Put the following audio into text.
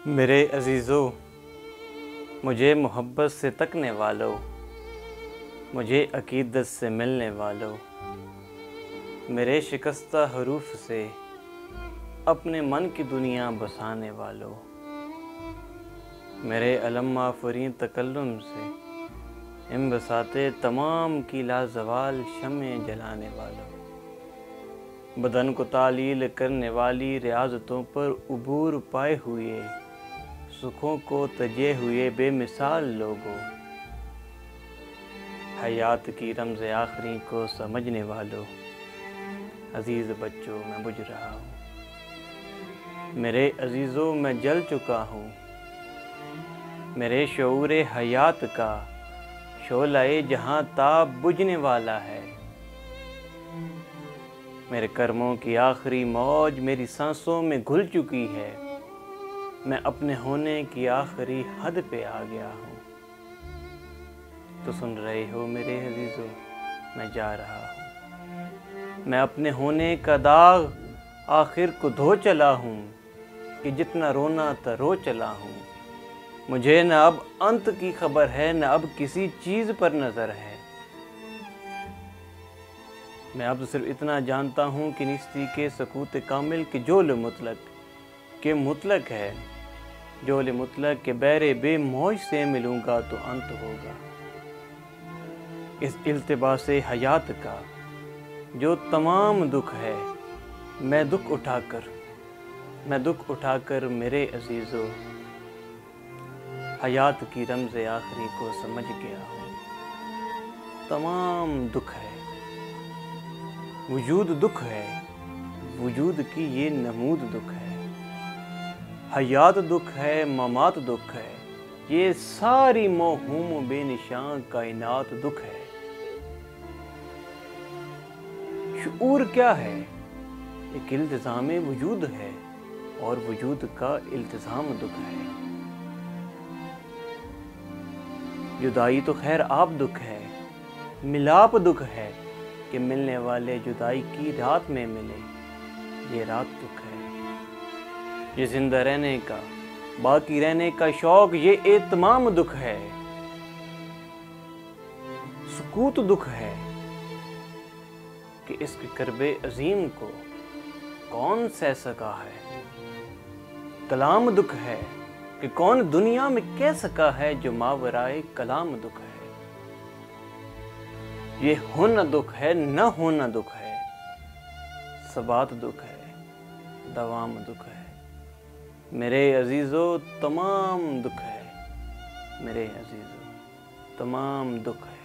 मेरे अजीज़ों, मुझे मोहब्बत से तकने वालों, मुझे अकीदत से मिलने वालों, मेरे शिकस्ता हरूफ से अपने मन की दुनिया बसाने वालों, मेरे अलम आफरीन तकल्लुम से इन बसाते तमाम की लाजवाल शम्मे जलाने वालों, बदन को तालील करने वाली रियाज़तों पर उबूर पाए हुए, सुखों को तजे हुए बेमिसाल लोगों, हयात की रमज़ आखिरी को समझने वालों, अजीज़ बच्चों मैं बुझ रहा हूँ। मेरे अजीज़ों मैं जल चुका हूँ। मेरे शऊर हयात का शोलाए जहाँ ताब बुझने वाला है। मेरे कर्मों की आखिरी मौज मेरी सांसों में घुल चुकी है। मैं अपने होने की आखिरी हद पे आ गया हूँ। तो सुन रहे हो मेरे अजीज़ों, मैं जा रहा हूँ। मैं अपने होने का दाग आखिर को धो चला हूँ कि जितना रोना था रो चला हूँ। मुझे न अब अंत की खबर है, न अब किसी चीज़ पर नज़र है। मैं अब सिर्फ इतना जानता हूँ कि निस्ती के सकूत कामिल के जोल मुतलक के मुतलक है। जोल मुतलक के बैरे बेमौज से मिलूँगा तो अंत होगा। इस इल्तिबासे हयात का जो तमाम दुख है, मैं दुख उठाकर मेरे अजीज़ों हयात की रमज़ आखिरी को समझ गया हूँ। तमाम दुख है, वजूद दुख है, वजूद की ये नमूद दुख है। हयात दुख है, ममात दुख है, ये सारी मौहूम बेनिशान कायनात दुख है। शऊर क्या है? एक इल्तिज़ाम वजूद है और वजूद का इल्तिज़ाम दुख है। जुदाई तो खैर आप दुख है, मिलाप दुख है कि मिलने वाले जुदाई की रात में मिले, ये रात दुख है। ये जिंदा रहने का, बाकी रहने का शौक, ये एतमाम दुख है। सुकूत दुख है कि इसके करबे अजीम को कौन सह सका है। कलाम दुख है कि कौन दुनिया में कह सका है जो मावराए कलाम दुख है। ये होना दुख है, न होना दुख है, सबात दुख है, दवाम दुख है। मेरे अजीज़ों तमाम दुख है, मेरे अजीज़ों तमाम दुख है।